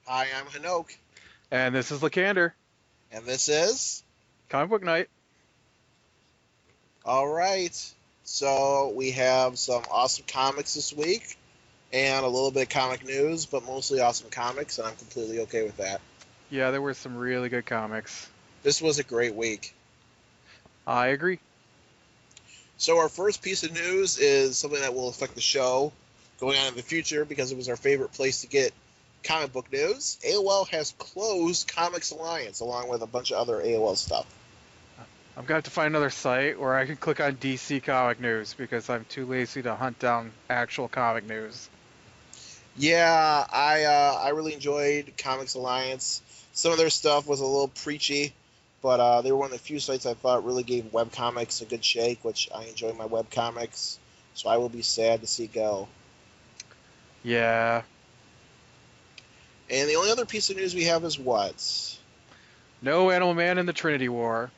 Hi, I'm Hanokh, And this is Lacandor, and this is Comic Book Night. all right. So we have some awesome comics this week, and a little bit of comic news, but mostly awesome comics, and I'm completely okay with that. Yeah, there were some really good comics. This was a great week. I agree. So our first piece of news is something that will affect the show going on in the future because it was our favorite place to get comic book news. AOL has closed Comics Alliance along with a bunch of other AOL stuff. I'm gonna have to find another site where I can click on DC comic news because I'm too lazy to hunt down actual comic news. Yeah, I really enjoyed Comics Alliance. Some of their stuff was a little preachy, but they were one of the few sites I thought really gave webcomics a good shake, which I enjoy my webcomics. So I will be sad to see go. Yeah, And the only other piece of news we have is what? no Animal Man in the Trinity War.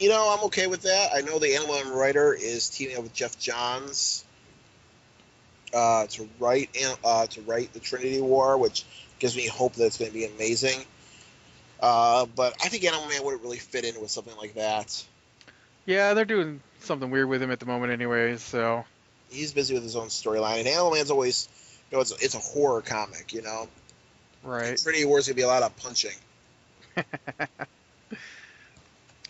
I'm okay with that. I know the Animal Man writer is teaming up with Jeff Johns to write the Trinity War, which gives me hope that it's going to be amazing. But I think Animal Man wouldn't really fit in with something like that. Yeah, they're doing something weird with him at the moment, anyways. So He's busy with his own storyline, and Animal Man's always, it's a horror comic, And right. Trinity War is going to be a lot of punching, and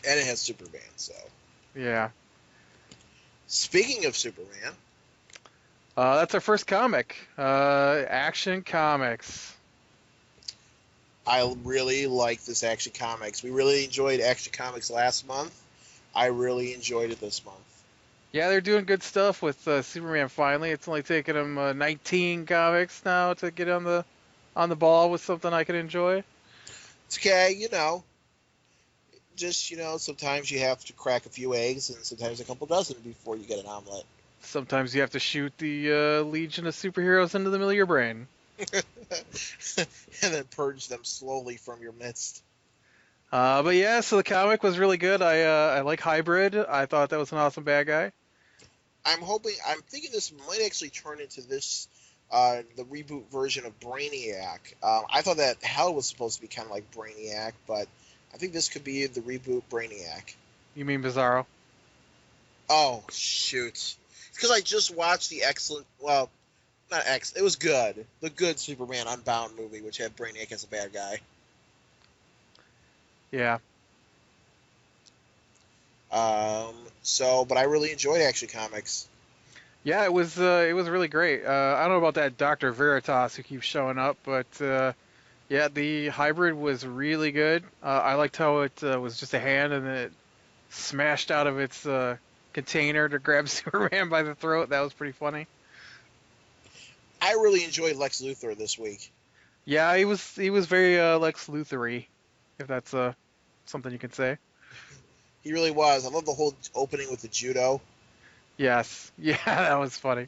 it has Superman. So, Yeah, speaking of Superman, that's our first comic. Action Comics. I really like this Action Comics. We really enjoyed Action Comics last month. I really enjoyed it this month. Yeah, they're doing good stuff with Superman. Finally, it's only taken them 19 comics now to get on the ball with something I can enjoy. It's okay, just sometimes you have to crack a few eggs, and sometimes a couple dozen before you get an omelet. Sometimes you have to shoot the Legion of Superheroes into the middle of your brain. And then purge them slowly from your midst. But yeah, so the comic was really good. I like Hybrid. I thought that was an awesome bad guy. I'm thinking this might actually turn into the reboot version of Brainiac. I thought that Hell was supposed to be kind of like Brainiac, but I think this could be the reboot Brainiac. You mean Bizarro? Oh shoot! Because I just watched the excellent, well, not X, it was good, the good Superman Unbound movie, which had Brainiac as a bad guy. Yeah, But I really enjoyed Action Comics. yeah. It was really great. I don't know about that Doctor Veritas who keeps showing up, but yeah, the Hybrid was really good. I liked how it was just a hand and then it smashed out of its container to grab Superman by the throat. That was pretty funny. I really enjoyed Lex Luthor this week. Yeah, he was very Lex Luthor-y, if that's something you can say. He really was. I love the whole opening with the judo. Yes, yeah, that was funny.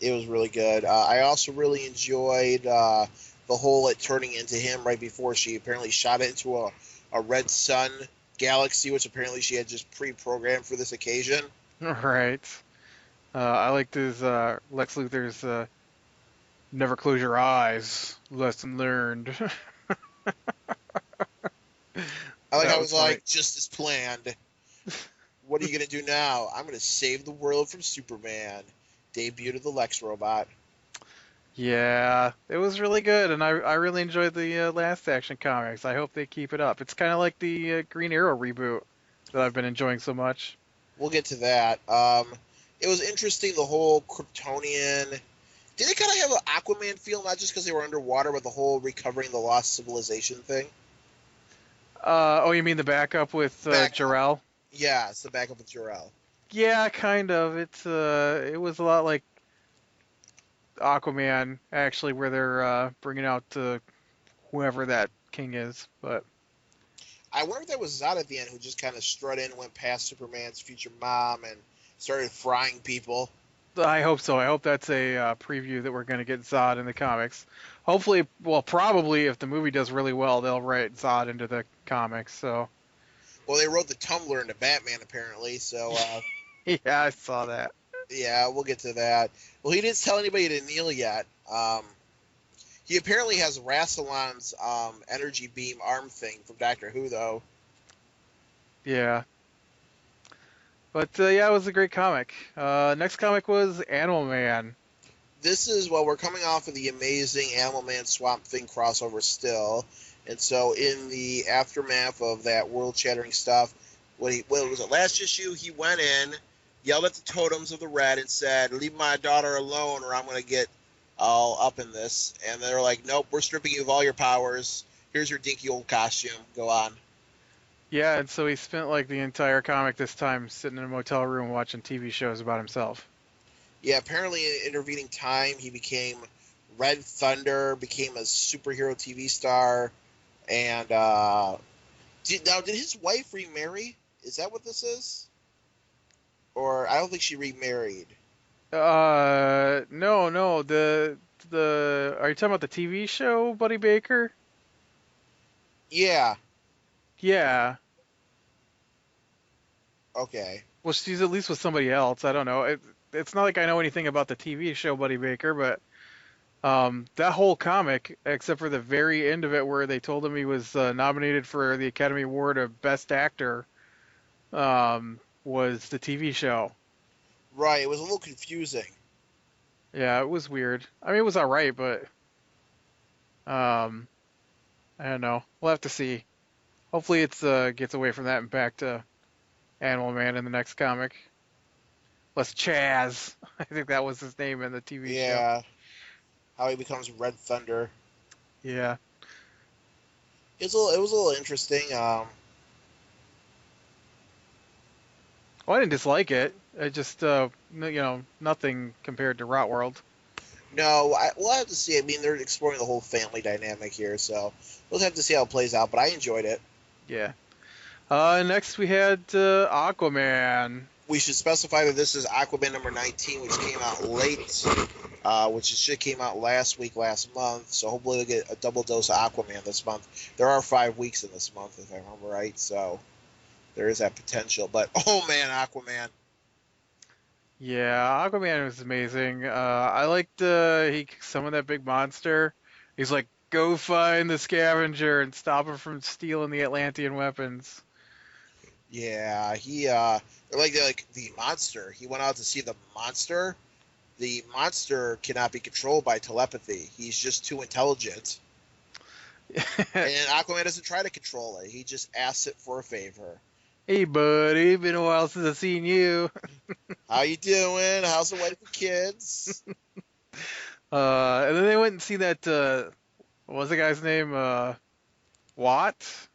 It was really good. I also really enjoyed the whole it turning into him right before she apparently shot it into a red sun galaxy, which apparently she had just pre-programmed for this occasion. Right. I liked his Lex Luthor's "Never close your eyes." Lesson learned. I like That how it was was funny. like just as planned. What are you gonna do now? I'm gonna save the world from Superman. Debut of the Lex robot. Yeah, it was really good, and I really enjoyed the last Action Comics. I hope they keep it up. It's kind of like the Green Arrow reboot that I've been enjoying so much. We'll get to that. It was interesting the whole Kryptonian. Did it kind of have an Aquaman feel, not just because they were underwater, but the whole recovering the lost civilization thing? Oh, you mean the backup with Backup. Jarrell? Yeah, it's the backup with Jor-El. Yeah, kind of. It was a lot like Aquaman, actually, where they're bringing out whoever that king is. But I wonder if that was Zod at the end who just kind of strut in, went past Superman's future mom, and started frying people. I hope so. I hope that's a preview that we're going to get Zod in the comics. Hopefully, well, probably if the movie does really well, they'll write Zod into the comics. So Well, they wrote the Tumblr into Batman apparently, so yeah, I saw that. yeah, we'll get to that. Well, he didn't tell anybody to kneel yet. He apparently has Rassilon's energy beam arm thing from Doctor Who, though. Yeah. But yeah, it was a great comic. Next comic was Animal Man. This is, well, we're coming off of the amazing Animal Man Swamp Thing crossover still, and so in the aftermath of that world shattering stuff, what was it, last issue, he went in, yelled at the totems of the red and said, "Leave my daughter alone or I'm going to get all up in this," and they're like, "Nope, we're stripping you of all your powers, here's your dinky old costume, go on." Yeah, and so he spent like the entire comic this time sitting in a motel room watching TV shows about himself. Yeah, apparently in intervening time he became Red Thunder, became a superhero TV star, and did his wife remarry? Is that what this is? Or I don't think she remarried. No, no, the are you talking about the TV show, Buddy Baker? Yeah. Yeah. Okay. Well, she's at least with somebody else. I don't know. It's not like I know anything about the TV show Buddy Baker, but that whole comic, except for the very end of it where they told him he was nominated for the Academy Award of Best Actor, was the TV show. Right. It was a little confusing. Yeah, it was weird. I mean, it was all right, but um, I don't know. We'll have to see. Hopefully, it's gets away from that and back to Animal Man in the next comic. Less Chaz. I think that was his name in the TV show. Yeah. How he becomes Red Thunder. Yeah. It was a little interesting. Well, I didn't dislike it. It just, nothing compared to Rot World. No, we'll have to see. I mean, they're exploring the whole family dynamic here, so we'll have to see how it plays out. But I enjoyed it. Yeah. Next we had Aquaman. We should specify that this is Aquaman number 19, which came out late, which should came out last week, last month. So hopefully we'll get a double dose of Aquaman this month. There are 5 weeks in this month, if I remember right. So there is that potential. But oh man, Aquaman. Yeah, Aquaman was amazing. I liked he summoned that big monster. He's like, go find the scavenger and stop him from stealing the Atlantean weapons. Yeah, he like the monster. He went out to see the monster. The monster cannot be controlled by telepathy. He's just too intelligent. And Aquaman doesn't try to control it. He just asks it for a favor. Hey, buddy, been a while since I've seen you. How you doing? How's the wife and kids? And then they went and see that. What was the guy's name? Watt?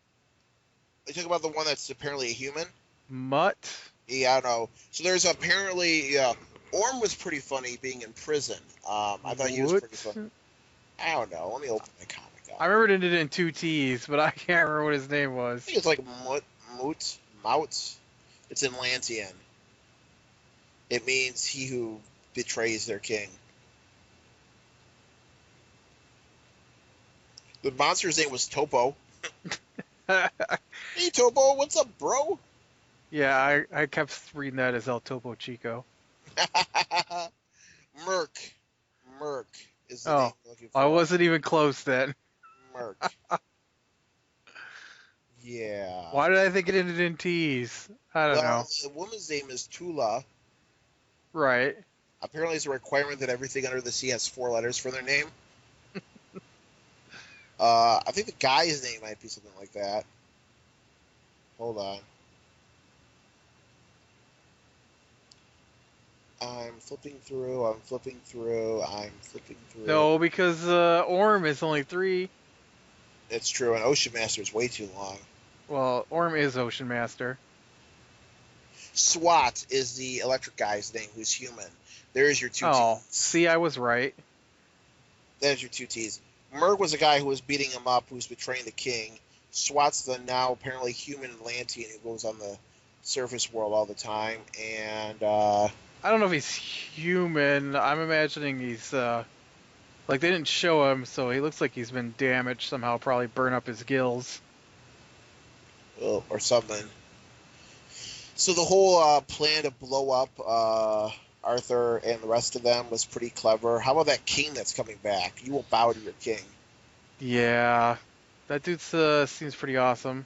They talk about the one that's apparently a human. Mutt? Yeah, I don't know. So there's apparently, yeah, Orm was pretty funny being in prison. I thought he was pretty funny. I don't know. Let me open the comic up. I remember it ended in 2 T's, but I can't remember what his name was. I think it's like Mout. It's in Lantian. It means he who betrays their king. The monster's name was Topo. Hey, Topo, what's up, bro? Yeah, I kept reading that as El Topo Chico. Merc. Merc is the name Oh, I'm looking for. I wasn't even close then. Merc. Yeah. Why did I think it ended in T's? I don't know. The woman's name is Tula. Right. Apparently, it's a requirement that everything under the sea has 4 letters for their name. I think the guy's name might be something like that. Hold on. I'm flipping through. No, because Orm is only 3. It's true, and Ocean Master is way too long. Well, Orm is Ocean Master. SWAT is the electric guy's name, who's human. There's your 2 Oh, T's. see, I was right. There's your 2 T's. Merc was a guy who was beating him up, who was betraying the king. SWAT's the now apparently human Atlantean who goes on the surface world all the time. And, I don't know if he's human. I'm imagining he's, like, they didn't show him, so he looks like he's been damaged somehow, probably burn up his gills. or something. So the whole plan to blow up Arthur and the rest of them was pretty clever. How about that king that's coming back? You will bow to your king. Yeah, that dude seems pretty awesome.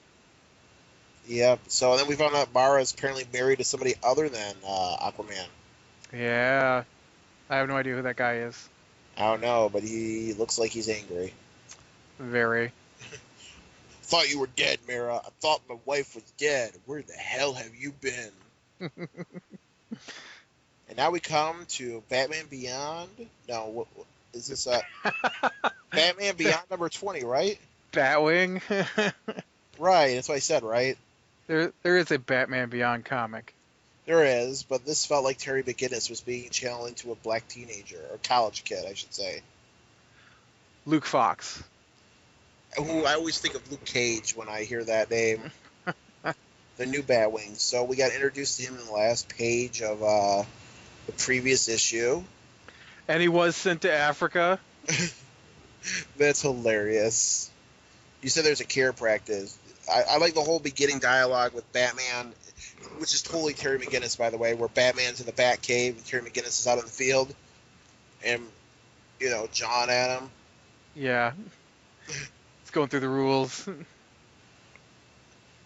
Yep. So then we found out Mara is apparently married to somebody other than Aquaman. Yeah, I have no idea who that guy is. I don't know, but he looks like he's angry. Very. Thought you were dead, Mara. I thought my wife was dead. Where the hell have you been? And now we come to Batman Beyond. No, what is this? Batman Beyond number 20, right? Batwing. Right. That's what I said, right? There is a Batman Beyond comic. There is, but this felt like Terry McGinnis was being channeled into a black teenager, or college kid, I should say. Luke Fox. Who I always think of Luke Cage when I hear that name. The new Batwing. So we got introduced to him in the last page of the previous issue. And he was sent to Africa. That's hilarious. You said there's a care practice. I like the whole beginning dialogue with Batman, which is totally Terry McGinnis, by the way, where Batman's in the Batcave and Terry McGinnis is out in the field, and John at him. Yeah. It's going through the rules.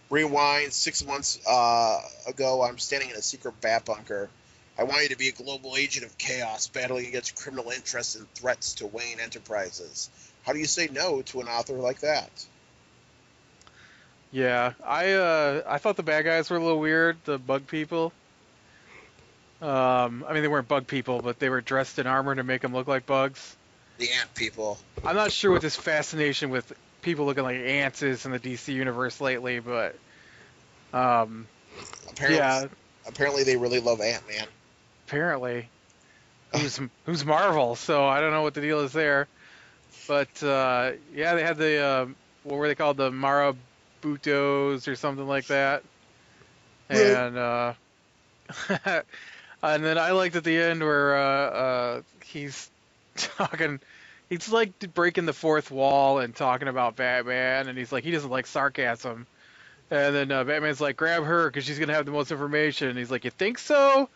Rewind 6 months ago. I'm standing in a secret bat bunker. I want you to be a global agent of chaos, battling against criminal interests and threats to Wayne Enterprises. How do you say no to an author like that? Yeah, I thought the bad guys were a little weird, the bug people. I mean, they weren't bug people, but they were dressed in armor to make them look like bugs. The ant people. I'm not sure what this fascination with people looking like ants is in the DC universe lately, but apparently, yeah, apparently they really love Ant-Man. apparently, who's Marvel, so I don't know what the deal is there. But yeah, they had the what were they called, the Marabutos or something like that, and and then I liked at the end where he's talking. He's like breaking the fourth wall and talking about Batman, and he's like, he doesn't like sarcasm. And then Batman's like, grab her because she's going to have the most information. And he's like, you think so?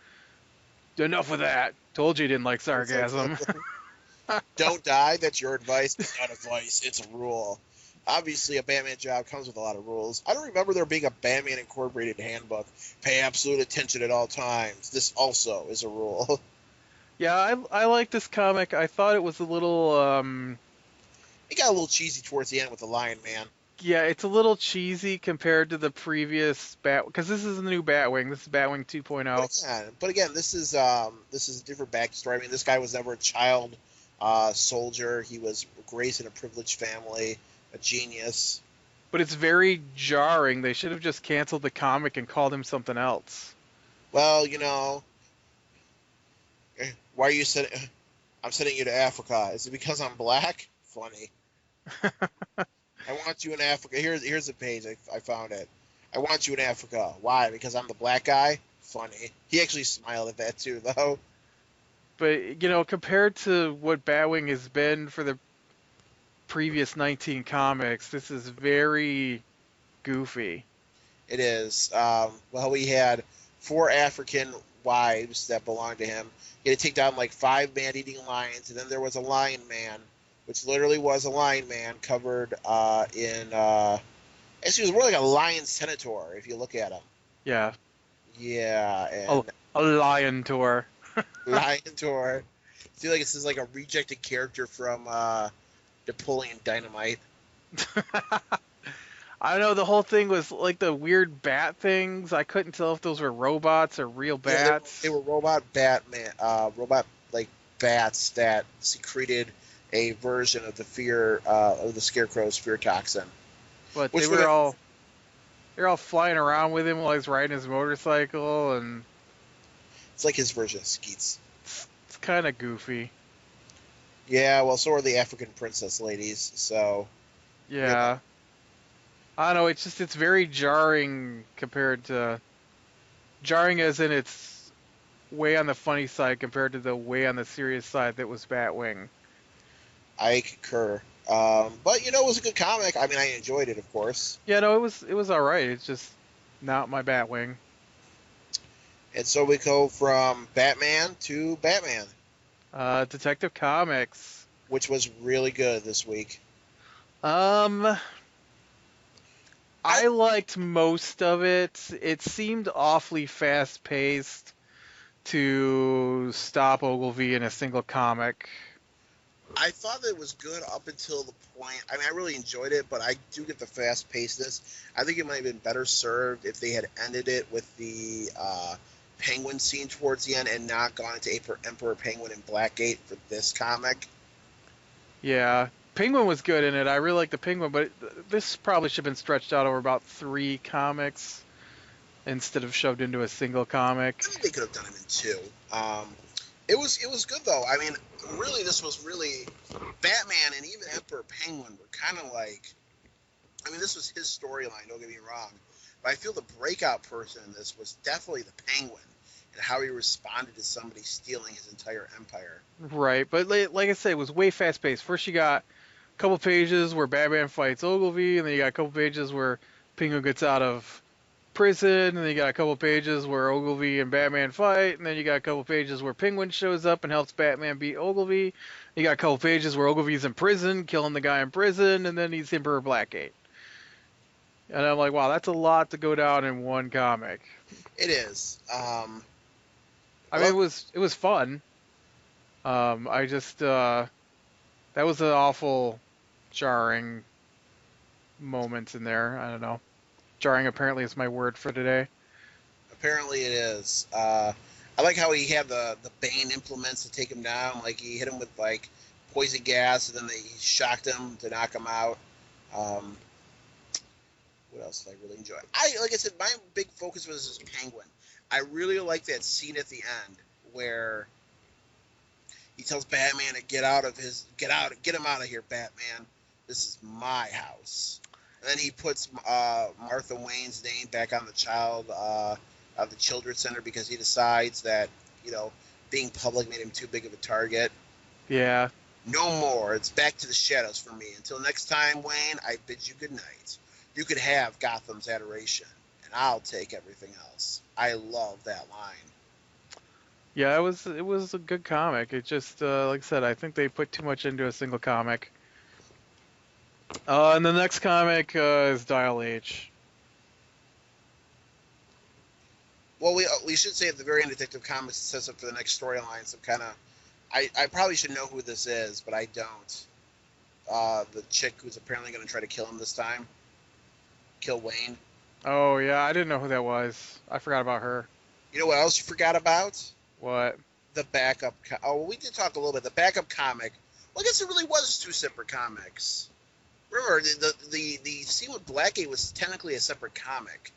Enough with that. Told you didn't like sarcasm. Don't die. That's your advice. It's not advice. It's a rule. Obviously, a Batman job comes with a lot of rules. I don't remember there being a Batman Incorporated handbook. Pay absolute attention at all times. This also is a rule. Yeah, I like this comic. I thought it was a little, It got a little cheesy towards the end with the Lion Man. yeah, it's a little cheesy compared to the previous because this is the new Batwing. This is Batwing 2.0. But again, this is a different backstory. I mean, this guy was never a child soldier. He was raised in a privileged family, a genius. But it's very jarring. They should have just canceled the comic and called him something else. Well, why are you sending? I'm sending you to Africa. Is it because I'm black? Funny. I want you in Africa. Here's the page. I found it. I want you in Africa. Why? Because I'm the black guy? Funny. He actually smiled at that too, though. But, compared to what Batwing has been for the previous 19 comics, this is very goofy. It is. Well, we had 4 African wives that belonged to him. He had to take down like 5 man-eating lions, and then there was a lion man, which literally was a lion man covered in. Actually, it was more like a lion centaur if you look at him. Yeah. Yeah, and a lion tour. lion tour. I feel like this is like a rejected character from Napoleon Dynamite. I don't know, the whole thing was like the weird bat things. I couldn't tell if those were robots or real bats. Yeah, they were robot like bats that secreted a version of the fear of the Scarecrow's fear toxin. But they're all flying around with him while he's riding his motorcycle, and it's like his version of Skeets. It's kind of goofy. Yeah, well, so are the African princess ladies. So yeah. I don't know, it's very jarring compared to... Jarring as in it's way on the funny side compared to the way on the serious side that was Batwing. I concur. But, it was a good comic. I mean, I enjoyed it, of course. Yeah, no, it was alright. It's just not my Batwing. And so we go from Batman to Batman, Detective Comics. which was really good this week. Um, I I liked most of it. It seemed awfully fast paced to stop Ogilvy in a single comic. I thought that it was good up until the point. I mean, I really enjoyed it, but I do get the fast pacedness. I think it might have been better served if they had ended it with the Penguin scene towards the end and not gone into Emperor Penguin and Blackgate for this comic. Yeah, Penguin was good in it. I really like the Penguin, but this probably should have been stretched out over about 3 comics instead of shoved into a single comic. I think they could have done it in two. It was good though. I mean, really, this was really Batman and even Emperor Penguin were kind of like. I mean, this was his storyline. Don't get me wrong, but I feel the breakout person in this was definitely the Penguin and how he responded to somebody stealing his entire empire. Right, but like I said, it was way fast paced. First, you got a couple pages where Batman fights Ogilvy, and then you got a couple pages where Penguin gets out of prison, and then you got a couple pages where Ogilvy and Batman fight, and then you got a couple pages where Penguin shows up and helps Batman beat Ogilvy. You got a couple pages where Ogilvy's in prison, killing the guy in prison, and then he's Emperor Blackgate. And I'm like, wow, that's a lot to go down in one comic. It is. I mean, Well, it was fun. I just that was an awful jarring moment in there. I don't know. Jarring apparently is my word for today. apparently it is. I like how he had the Bane implements to take him down. Like he hit him with like poison gas, and then they shocked him to knock him out. Um, what else did I really enjoy? Like I said, my big focus was his Penguin. I really like that scene at the end where he tells Batman to get him out of here, Batman. This is my house. And then he puts Martha Wayne's name back on the the children's center because he decides that being public made him too big of a target. Yeah. No more. It's back to the shadows for me. Until next time, Wayne, I bid you good night. You could have Gotham's adoration, and I'll take everything else. I love that line. Yeah, it was a good comic. It just like I said, I think they put too much into a single comic. And the next comic is Dial H. Well, we should say at the very end, Detective Comics sets up for the next storyline. Some kind of, I probably should know who this is, but I don't. The chick who's apparently going to try to kill him this time, kill Wayne. Oh yeah, I didn't know who that was. I forgot about her. You know what else you forgot about? What? The backup. Oh, well, we did talk a little bit. The backup comic. Well, I guess it really was two separate comics. Remember, the scene with Blackgate was technically a separate comic.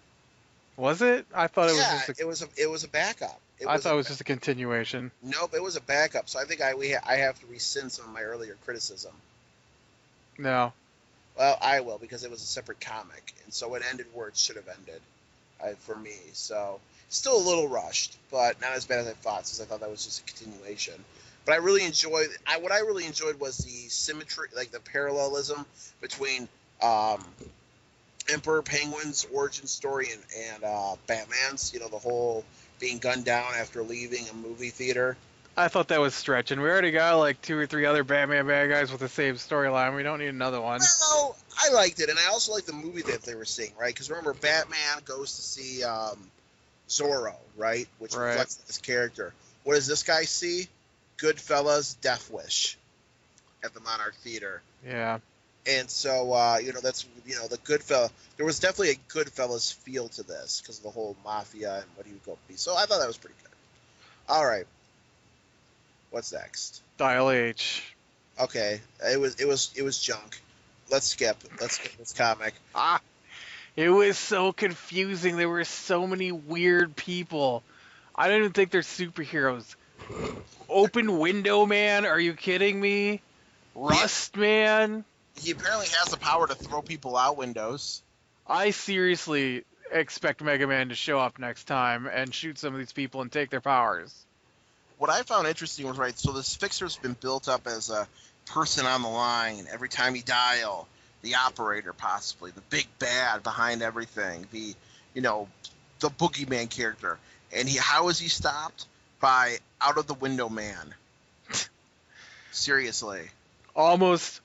Was it? I thought it was Yeah, just a, it was a backup. I thought it was just a continuation. Nope, it was a backup. So I think I have to rescind some of my earlier criticism. No. Well, I will because it was a separate comic, and so it ended where it should have ended for me. So still a little rushed, but not as bad as I thought, since I thought that was just a continuation. But I really enjoyed. What I really enjoyed was the symmetry, like the parallelism between Emperor Penguin's origin story and Batman's. The whole being gunned down after leaving a movie theater. I thought that was stretching. We already got like 2 or 3 other Batman bad guys with the same storyline. We don't need another one. Well, I liked it, and I also liked the movie that they were seeing, right? Because remember, Batman goes to see Zorro, right? Which Right. reflects this character. What does this guy see? Goodfellas, Death Wish at the Monarch Theater. Yeah. And so, that's, the Goodfellas. There was definitely a Goodfellas feel to this because of the whole mafia and what he would go be. So I thought that was pretty good. All right. What's next? Dial H. Okay. It was junk. Let's skip this comic. Ah, it was so confusing. There were so many weird people. I don't even think they're superheroes. Open Window Man? Are you kidding me? Rust Man? He apparently has the power to throw people out windows. I seriously expect Mega Man to show up next time and shoot some of these people and take their powers. What I found interesting was, right, so this fixer's been built up as a person on the line. Every time you dial, the operator possibly, the big bad behind everything, the boogeyman character. And how is he stopped? By Out of the Window Man. Seriously. Almost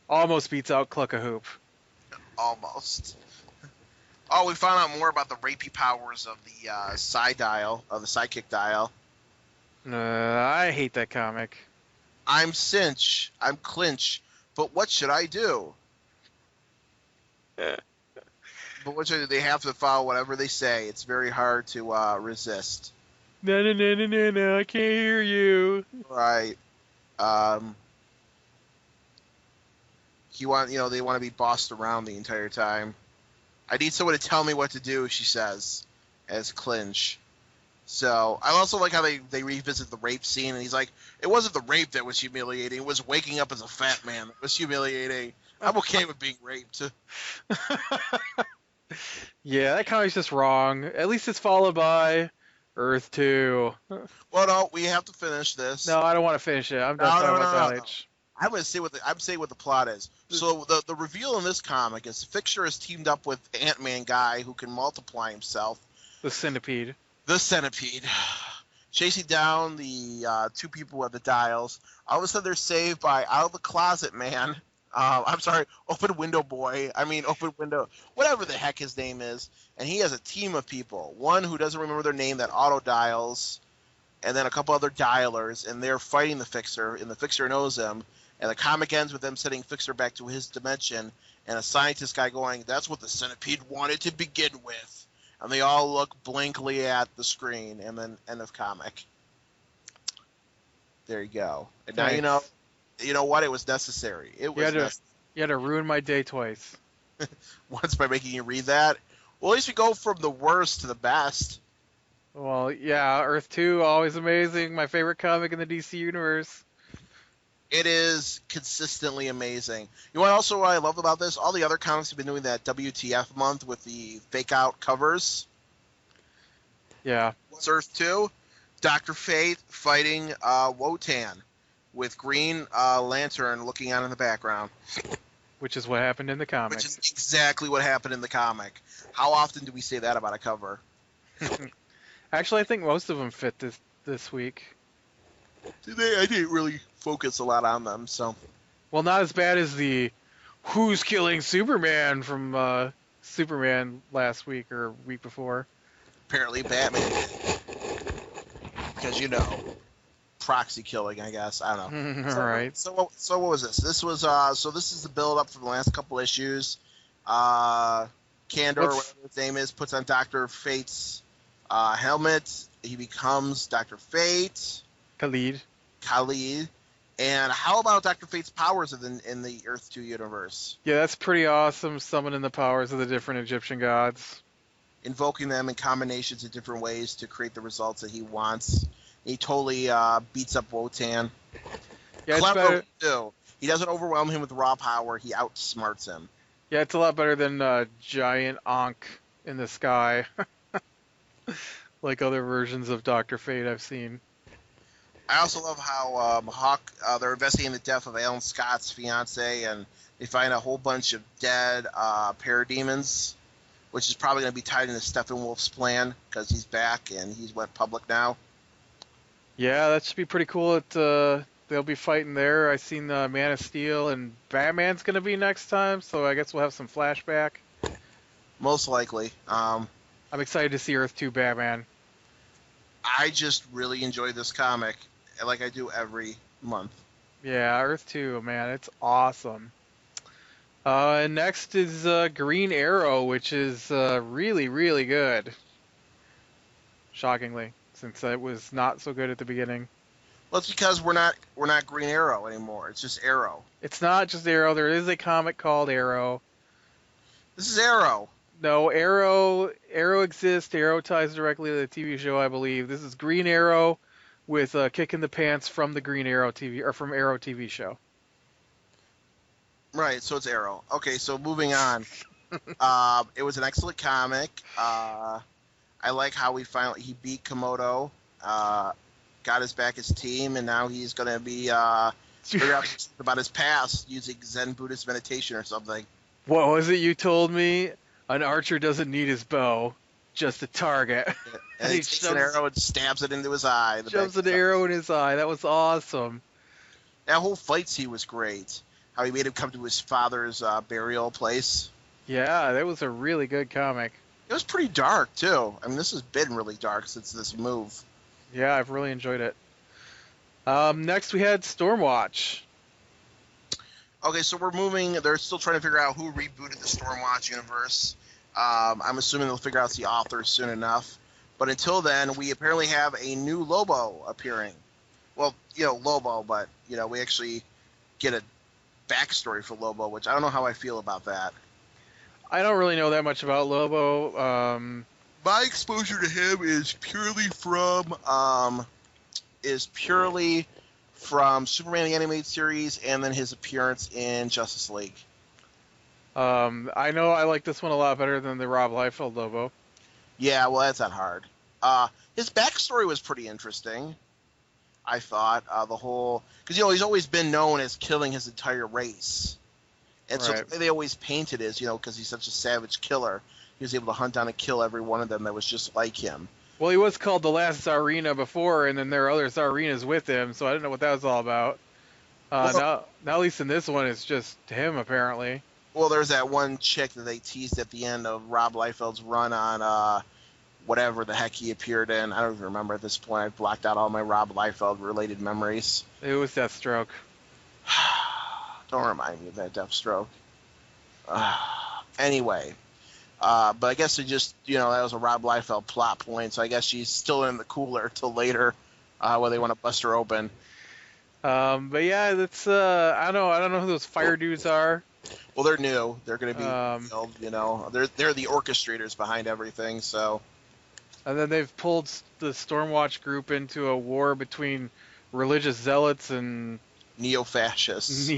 beats out Cluck a Hoop. Almost. Oh, we found out more about the rapey powers of the side dial, of the sidekick dial. I hate that comic. I'm Cinch. I'm Clinch. But what should I do? But what should I do? They have to follow whatever they say. It's very hard to resist. No, I can't hear you. Right. They want to be bossed around the entire time. I need someone to tell me what to do, she says, as Clinch. So, I also like how they revisit the rape scene, and he's like, it wasn't the rape that was humiliating, it was waking up as a fat man that was humiliating. I'm okay with being raped. Yeah, that comic's just wrong. At least it's followed by Earth 2. Well, no, we have to finish this. No, I don't want to finish it. I'm done talking about that. I'm going to say I'm saying what the plot is. So the reveal in this comic is Fixer has teamed up with Ant-Man guy who can multiply himself. The Centipede. Chasing down the two people with the dials. All of a sudden they're saved by Out of the Closet Man. I'm sorry, Open Window Boy. Open Window, whatever the heck his name is. And he has a team of people. One who doesn't remember their name that auto dials, and then a couple other dialers, and they're fighting the Fixer, and the Fixer knows them. And the comic ends with them sending Fixer back to his dimension, and a scientist guy going, "That's what the Centipede wanted to begin with." And they all look blankly at the screen, and then end of comic. There you go. And now you know what? It was necessary. You had to ruin my day twice. Once by making you read that. Well, at least we go from the worst to the best. Well, yeah, Earth 2, always amazing. My favorite comic in the DC universe. It is consistently amazing. You know what I love about this? All the other comics have been doing that WTF month with the fake-out covers. Yeah. What's Earth 2? Dr. Fate fighting Wotan with Green Lantern looking out in the background. Which is what happened in the comic. Which is exactly what happened in the comic. How often do we say that about a cover? Actually, I think most of them fit this week. I didn't really focus a lot on them, so. Well, not as bad as the "Who's Killing Superman" from Superman last week or week before. Apparently, Batman did. Because proxy killing, I guess. I don't know. All right. So what was this? This was this is the build up for the last couple issues. Lacandor, whatever his name is, puts on Dr. Fate's helmet. He becomes Dr. Fate. Khalid. And how about Dr. Fate's powers in the Earth 2 universe? Yeah, that's pretty awesome, summoning the powers of the different Egyptian gods. Invoking them in combinations in different ways to create the results that he wants. He totally beats up Wotan. Yeah, Clever too. He doesn't overwhelm him with raw power. He outsmarts him. Yeah, it's a lot better than giant Ankh in the sky. Like other versions of Dr. Fate I've seen. I also love how Hawk, they're investigating the death of Alan Scott's fiance, and they find a whole bunch of dead parademons, which is probably going to be tied into Steppenwolf's plan because he's back and he's went public now. Yeah, that should be pretty cool. They'll be fighting there. I seen Man of Steel and Batman's going to be next time, so I guess we'll have some flashback. Most likely. I'm excited to see Earth 2 Batman. I just really enjoy this comic, like I do every month. Yeah, Earth 2, man, it's awesome. And next is Green Arrow, which is really, really good. Shockingly, since it was not so good at the beginning. Well, it's because we're not Green Arrow anymore. It's just Arrow. It's not just Arrow. There is a comic called Arrow. This is Arrow. No, Arrow exists. Arrow ties directly to the TV show, I believe. This is Green Arrow with a kick in the pants from the Green Arrow TV or from Arrow TV show. Right, so it's Arrow. Okay, so moving on. It was an excellent comic. I like how he beat Komodo, got his back his team, and now he's going to be figure out about his past using Zen Buddhist meditation or something. What was it you told me? An archer doesn't need his bow. just a target. And he takes an arrow and stabs it into his eye. Shoves an arrow in his eye. That was awesome. That whole fight scene was great. How he made him come to his father's burial place. Yeah, that was a really good comic. It was pretty dark, too. I mean, this has been really dark since this move. Yeah, I've really enjoyed it. Next, we had Stormwatch. Okay, so we're moving. They're still trying to figure out who rebooted the Stormwatch universe. I'm assuming they'll figure out the author soon enough. But until then, we apparently have a new Lobo appearing. Well, Lobo, but, we actually get a backstory for Lobo, which I don't know how I feel about that. I don't really know that much about Lobo. My exposure to him is purely from Superman the Animated Series and then his appearance in Justice League. I know I like this one a lot better than the Rob Liefeld Lobo. Yeah, well, that's not hard. His backstory was pretty interesting, I thought. Because, he's always been known as killing his entire race. And so they always painted as, because he's such a savage killer, he was able to hunt down and kill every one of them that was just like him. Well, he was called the last Tsarina before, and then there are other Tsarinas with him, so I don't know what that was all about. Now at least in this one, it's just him, apparently. Well, there's that one chick that they teased at the end of Rob Liefeld's run on whatever the heck he appeared in. I don't even remember at this point. I've blocked out all my Rob Liefeld-related memories. It was Deathstroke. Don't remind me of that Deathstroke. Anyway. But I guess it just, that was a Rob Liefeld plot point, so I guess she's still in the cooler till later when they want to bust her open. But yeah, that's, I don't know who those fire dudes are. Well, they're new. They're going to be, they're the orchestrators behind everything, so. And then they've pulled the Stormwatch group into a war between religious zealots and neo-fascists.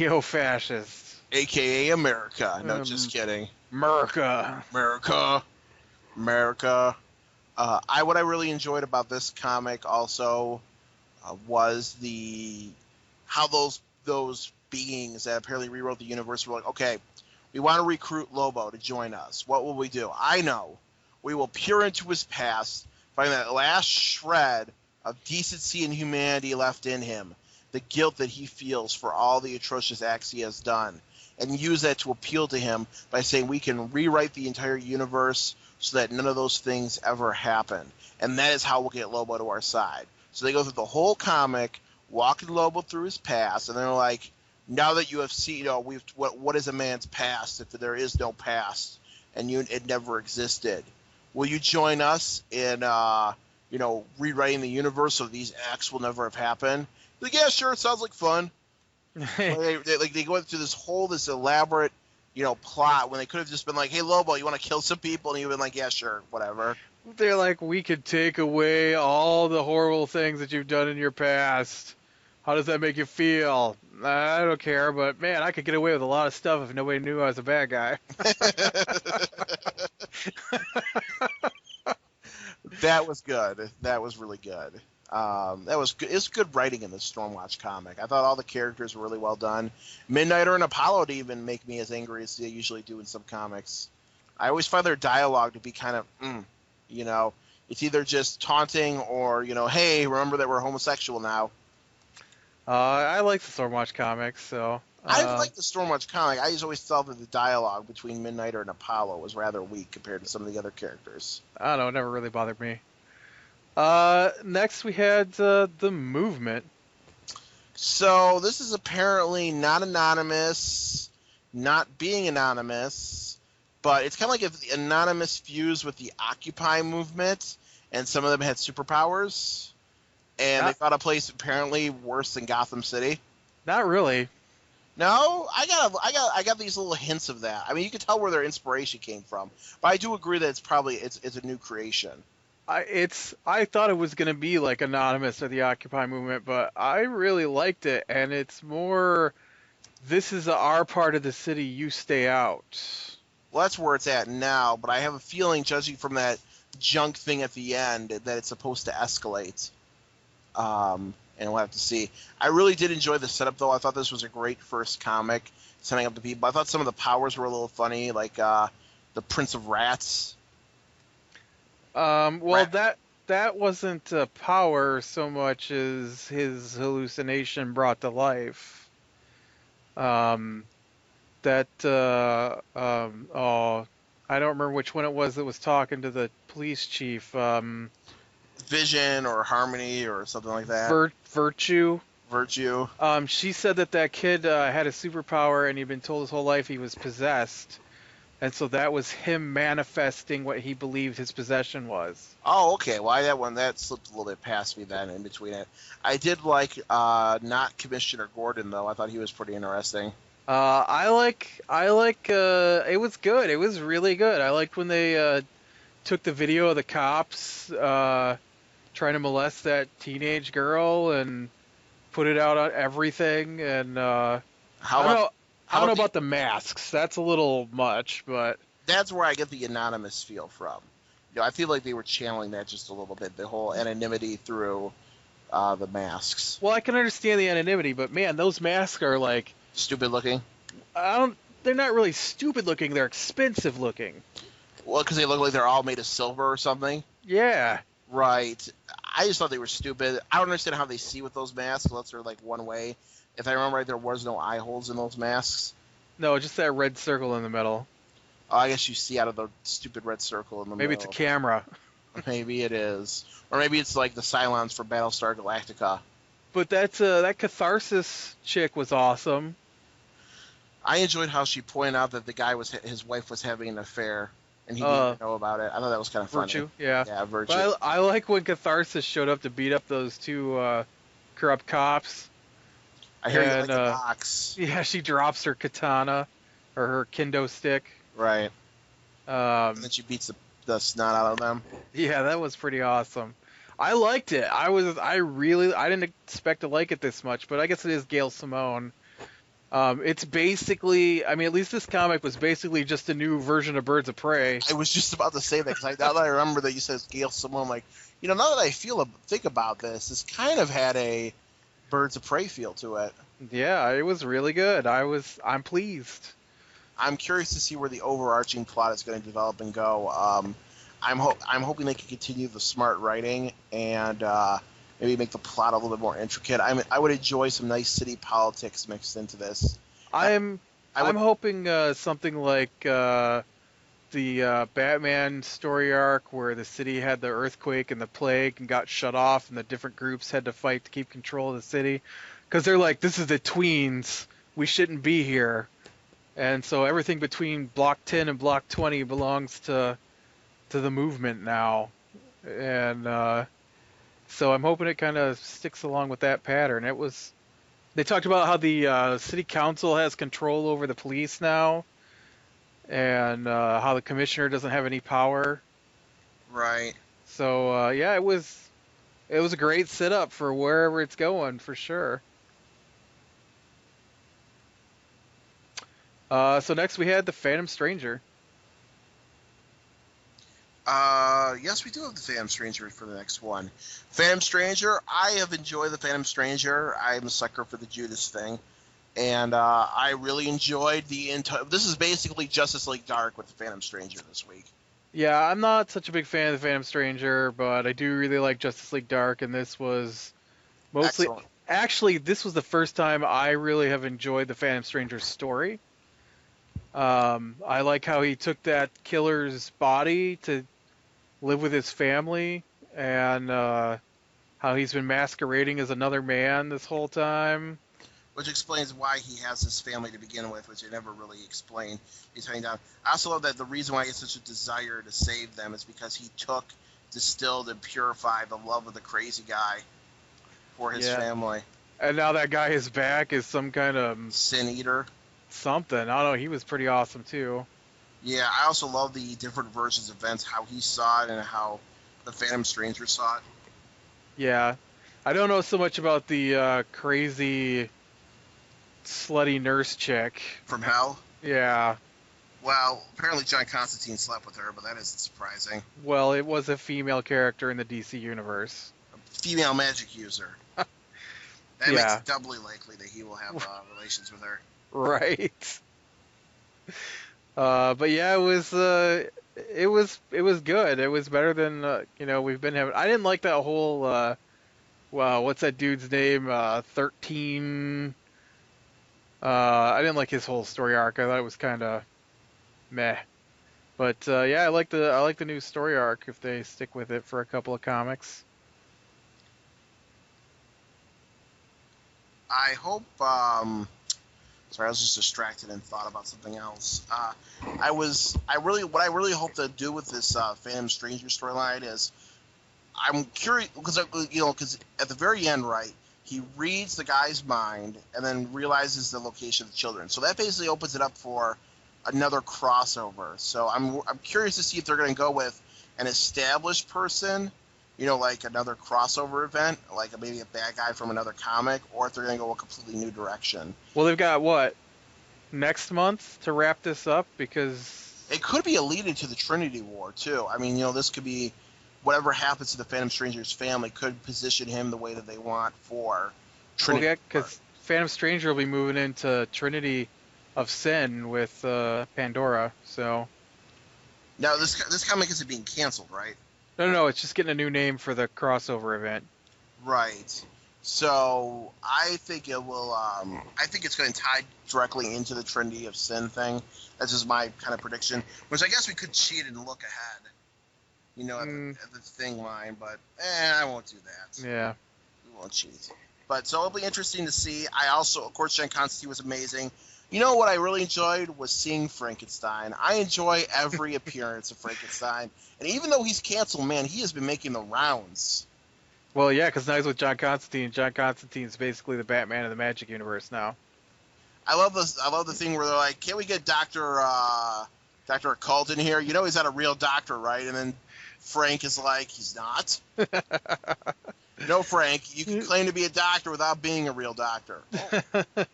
A.K.A. America. No, just kidding. America. What I really enjoyed about this comic also was how those beings that apparently rewrote the universe were like, okay, we want to recruit Lobo to join us. What will we do? I know. We will peer into his past, find that last shred of decency and humanity left in him, the guilt that he feels for all the atrocious acts he has done, and use that to appeal to him by saying we can rewrite the entire universe so that none of those things ever happen. And that is how we'll get Lobo to our side. So they go through the whole comic, walking Lobo through his past, and they're like, now that you have seen, what is a man's past if there is no past and it never existed? Will you join us in, rewriting the universe so these acts will never have happened? Like, yeah, sure, it sounds like fun. they go through this elaborate, plot when they could have just been like, hey, Lobo, you want to kill some people? And you've been like, yeah, sure, whatever. They're like, we could take away all the horrible things that you've done in your past. How does that make you feel? I don't care, but man, I could get away with a lot of stuff if nobody knew I was a bad guy. That was good. That was really good. That was good. It's good writing in the Stormwatch comic. I thought all the characters were really well done. Midnighter and Apollo didn't even make me as angry as they usually do in some comics. I always find their dialogue to be kind of, it's either just taunting or, hey, remember that we're homosexual now. I like the Stormwatch comics, so. I like the Stormwatch comic. I just always felt that the dialogue between Midnighter and Apollo was rather weak compared to some of the other characters. I don't know, it never really bothered me. Next we had the Movement. So this is apparently not anonymous, not being anonymous, but it's kind of like if the Anonymous fused with the Occupy movement, and some of them had superpowers, and they found a place apparently worse than Gotham City. Not really. No, I got these little hints of that. I mean, you can tell where their inspiration came from, but I do agree that it's a new creation. I thought it was going to be like Anonymous or the Occupy movement, but I really liked it, and it's more, this is our part of the city, you stay out. Well, that's where it's at now, but I have a feeling, judging from that junk thing at the end, that it's supposed to escalate. And we'll have to see. I really did enjoy the setup, though. I thought this was a great first comic, setting up the people. I thought some of the powers were a little funny, like the Prince of Rats. Well, Right. that wasn't a power so much as his hallucination brought to life. Um, oh, I don't remember which one it was that was talking to the police chief. Vision or harmony or something like that. Virtue. Virtue. She said that kid had a superpower and he'd been told his whole life he was possessed, and so that was him manifesting what he believed his possession was. Oh, okay. Why that one? That slipped a little bit past me then in between it. I did like not Commissioner Gordon though. I thought he was pretty interesting. It was good. It was really good. I liked when they took the video of the cops trying to molest that teenage girl and put it out on everything. And How I don't about know. I how don't know about the? about the masks. That's a little much, but That's where I get the anonymous feel from. I feel like they were channeling that just a little bit. The whole anonymity through the masks. well, I can understand the anonymity. But man, those masks are like Stupid looking. I don't. They're not really stupid looking. They're expensive looking. Well, because they look like they're all made of silver or something. Yeah. Right. I just thought they were stupid. I don't understand how they see with those masks unless they're like one way. If I remember right, there was no eye holes in those masks. No, just that red circle in the middle. Oh, I guess you see out of the stupid red circle in the Maybe it's a middle. camera. Maybe it is. Or maybe it's like the Cylons for Battlestar Galactica. But that catharsis chick was awesome. I enjoyed how she pointed out that the guy his wife was having an affair, and he didn't Uh, even know about it. I thought that was kind of funny. Virtue, yeah. Yeah, Virtue. But I like when Catharsis showed up to beat up those two corrupt cops, I hear you like and the box. yeah, she drops her katana or her kendo stick. Right. And Um, then she beats the snot out of them. yeah, that was pretty awesome. I liked it. I didn't expect to like it this much, but I guess it is Gail Simone. It's basically, I mean, at least this comic was basically just a new version of Birds of Prey. I was just about to say that because now that I remember that you said Gail Simone, I'm like, now that I think about this kind of had a Birds of Prey feel to it. Yeah, it was really good. I'm pleased. I'm curious to see where the overarching plot is going to develop and go. I'm hoping they can continue the smart writing and maybe make the plot a little bit more intricate. I would enjoy some nice city politics mixed into this. I, I'm I I'm would. hoping something like the Batman story arc where the city had the earthquake and the plague and got shut off and the different groups had to fight to keep control of the city because they're like, this is the tweens, we shouldn't be here, and so everything between block 10 and block 20 belongs to the movement now, and so I'm hoping it kind of sticks along with that pattern. They talked about how the city council has control over the police now, and how the commissioner doesn't have any power. Right. So yeah, it was a great setup for wherever it's going for sure. So next we had the Phantom Stranger. Yes, we do have the Phantom Stranger for the next one. Phantom Stranger, I have enjoyed the Phantom Stranger. I'm a sucker for the Judas thing. And I really enjoyed the entire. This is basically Justice League Dark with the Phantom Stranger this week. Yeah, I'm not such a big fan of the Phantom Stranger, but I do really like Justice League Dark, and this was mostly. Excellent. Actually, this was the first time I really have enjoyed the Phantom Stranger's story. I like how he took that killer's body to live with his family, and how he's been masquerading as another man this whole time. Which explains why he has his family to begin with, which they never really explained. He's hanging down. I also love that the reason why he has such a desire to save them is because he took, distilled, and purified the love of the crazy guy for his Yeah. family. And now that guy is back as some kind of Sin Eater. something. I don't know. He was pretty awesome too. Yeah, I also love the different versions of events, how he saw it and how the Phantom Stranger saw it. Yeah. I don't know so much about the crazy slutty nurse chick. From hell? Yeah. Well, apparently John Constantine slept with her, but that isn't surprising. Well, it was a female character in the DC universe. A female magic user. That makes Yeah. it doubly likely that he will have relations with her. Right. But yeah, it was good. It was better than we've been having. I didn't like that whole wow, what's that dude's name? 13. I didn't like his whole story arc. I thought it was kind of meh. But yeah, I like the new story arc if they stick with it for a couple of comics. I hope. Sorry, I was just distracted and thought about something else. What I really hope to do with this Phantom Stranger storyline is, I'm curious because at the very end, right, he reads the guy's mind and then realizes the location of the children. So that basically opens it up for another crossover. So I'm curious to see if they're going to go with an established person, like another crossover event, like maybe a bad guy from another comic, or if they're going to go a completely new direction. Well, they've got what next month to wrap this up because It could be a lead into the Trinity War too. I mean, this could be whatever happens to the Phantom Stranger's family could position him the way that they want for well, Trinity yeah, War. because Phantom Stranger will be moving into Trinity of Sin with Pandora. So Now this comic isn't being canceled, right? no, no, no, it's just getting a new name for the crossover event. Right. So I think it will. I think it's going to tie directly into the Trinity of Sin thing. That's just my kind of prediction. Which I guess we could cheat and look ahead, at the thing line. But I won't do that. Yeah. We won't cheat. But so it'll be interesting to see. I also, of course, John Constantine was amazing. You know what I really enjoyed was seeing Frankenstein. I enjoy every appearance of Frankenstein, and even though he's canceled, man, he has been making the rounds. Well, yeah, because now he's with John Constantine. John Constantine's basically the Batman of the Magic Universe now. I love this. I love the thing where they're like, "Can't we get Doctor Occult in here? He's not a real doctor, right?" And then Frank is like, "He's not." No, Frank, you can claim to be a doctor without being a real doctor. Oh,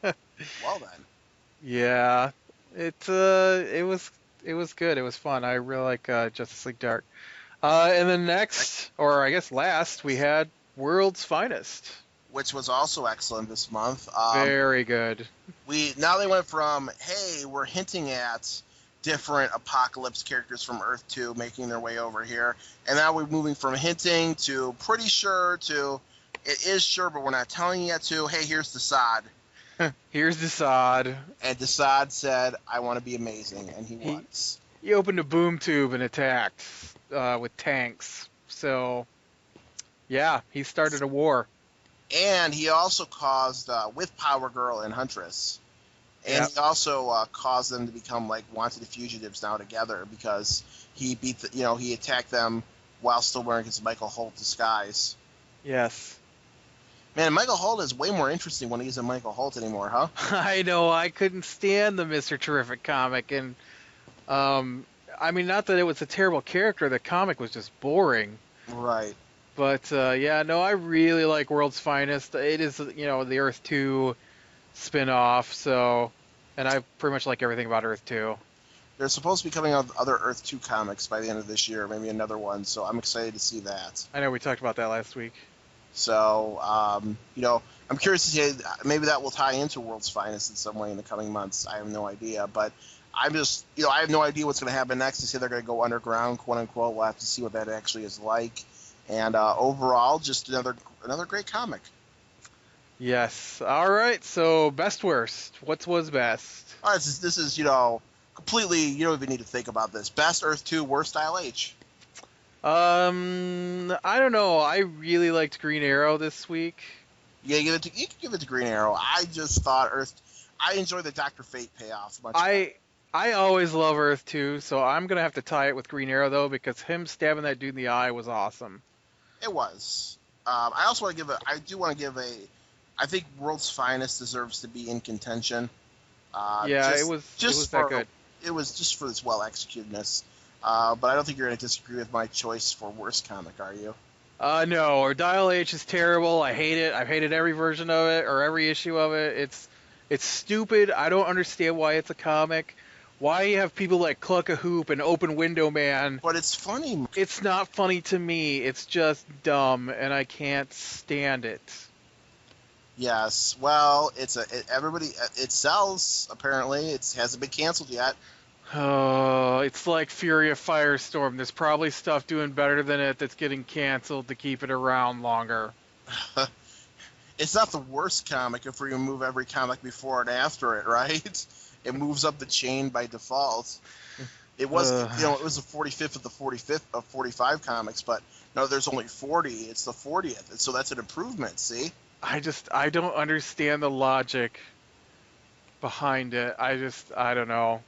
well then. Yeah, it was good. It was fun. I really like Justice League Dark. And then next, or I guess last, we had World's Finest. Which was also excellent this month. Very good. Now they went from, hey, we're hinting at different Apocalypse characters from Earth 2 making their way over here, and now we're moving from hinting to pretty sure to it is sure, but we're not telling you yet to, hey, here's Desaad. Here's Desaad. And Desaad said, I want to be amazing, and he was. He opened a boom tube and attacked with tanks. So, yeah, he started a war. And he also caused, with Power Girl and Huntress, and he also caused them to become like wanted fugitives now together because he he attacked them while still wearing his Michael Holt disguise. Yes. Man, Michael Holt is way more interesting when he isn't Michael Holt anymore, huh? I know. I couldn't stand the Mr. Terrific comic, and I mean, not that it was a terrible character. The comic was just boring. Right. But yeah, no, I really like World's Finest. It is, the Earth 2 spin-off, so, and I pretty much like everything about Earth 2. They're supposed to be coming out with other Earth 2 comics by the end of this year, maybe another one, so I'm excited to see that. I know we talked about that last week. So, I'm curious to see, maybe that will tie into World's Finest in some way in the coming months. I have no idea, but I'm just, I have no idea what's going to happen next. They say they're going to go underground, quote unquote. We'll have to see what that actually is like. And overall, just another great comic. Yes. All right. So best worst. What was best? All right, this is completely. You don't even need to think about this. Best Earth 2, worst Style H. I don't know. I really liked Green Arrow this week. Yeah, you can give it to Green Arrow. I just thought I enjoyed the Dr. Fate payoff much. I always love Earth 2, so I'm gonna have to tie it with Green Arrow though because him stabbing that dude in the eye was awesome. It was. I also want to give I think World's Finest deserves to be in contention. It was that good. It was just for its well executedness. But I don't think you're going to disagree with my choice for worst comic, are you? No. Or Dial H is terrible. I hate it. I've hated every version of it or every issue of it. It's stupid. I don't understand why it's a comic. Why you have people like Cluck a Hoop and Open Window Man? But it's funny. It's not funny to me. It's just dumb, and I can't stand it. Yes. Well, it sells. Apparently, it hasn't been canceled yet. Oh, it's like Fury of Firestorm. There's probably stuff doing better than it that's getting canceled to keep it around longer. It's not the worst comic if we remove every comic before and after it, right? It moves up the chain by default. It was, Uh, it was the 45th of the 45th of 45 comics, but no, there's only 40. It's the 40th, so that's an improvement. See, I don't understand the logic behind it. I don't know.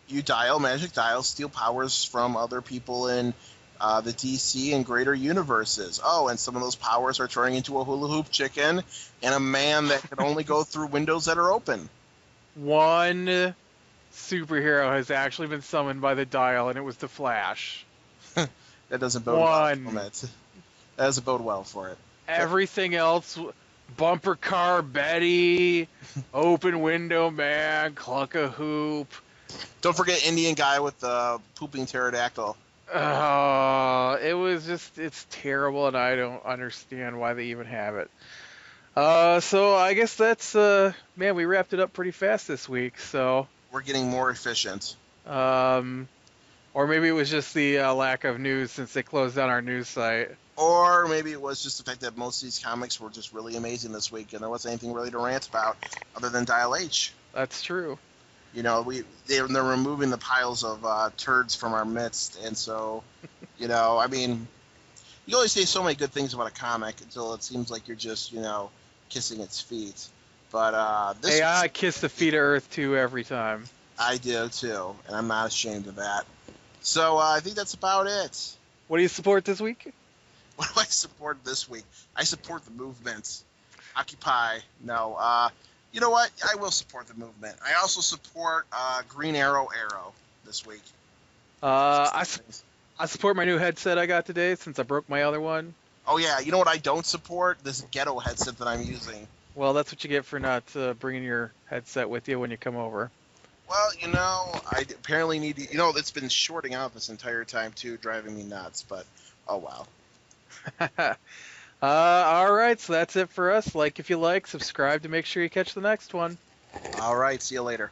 you dial magic dial, steal powers from other people in the DC and greater universes. Oh, and some of those powers are turning into a hula hoop chicken and a man that can only go through windows that are open. One superhero has actually been summoned by the dial, and it was the Flash. That doesn't bode well for One. it. That doesn't bode well for it. Everything else, bumper car Betty, open window man, cluck a hoop. Don't forget Indian guy with the pooping pterodactyl. It's terrible, and I don't understand why they even have it. So I guess man, we wrapped it up pretty fast this week. So, We're getting more efficient. um, or maybe it was just the lack of news since they closed down our news site. Or maybe it was just the fact that most of these comics were just really amazing this week, and there wasn't anything really to rant about other than Dial H. That's true. You know, they're removing the piles of turds from our midst, and so, I mean, you always say so many good things about a comic until it seems like you're just, kissing its feet. But Hey, I kiss the feet of Earth too every time. I do too, and I'm not ashamed of that. So I think that's about it. What do you support this week? What do I support this week? I support the movement. Occupy. No. You know what? I will support the movement. I also support Green Arrow this week. I support my new headset I got today since I broke my other one. Oh yeah, you know what I don't support? This ghetto headset that I'm using. Well, that's what you get for not bringing your headset with you when you come over. Well, I apparently need to. It's been shorting out this entire time too, driving me nuts. But oh well. All right, so that's it for us. Like if you like, subscribe to make sure you catch the next one. All right. See you later.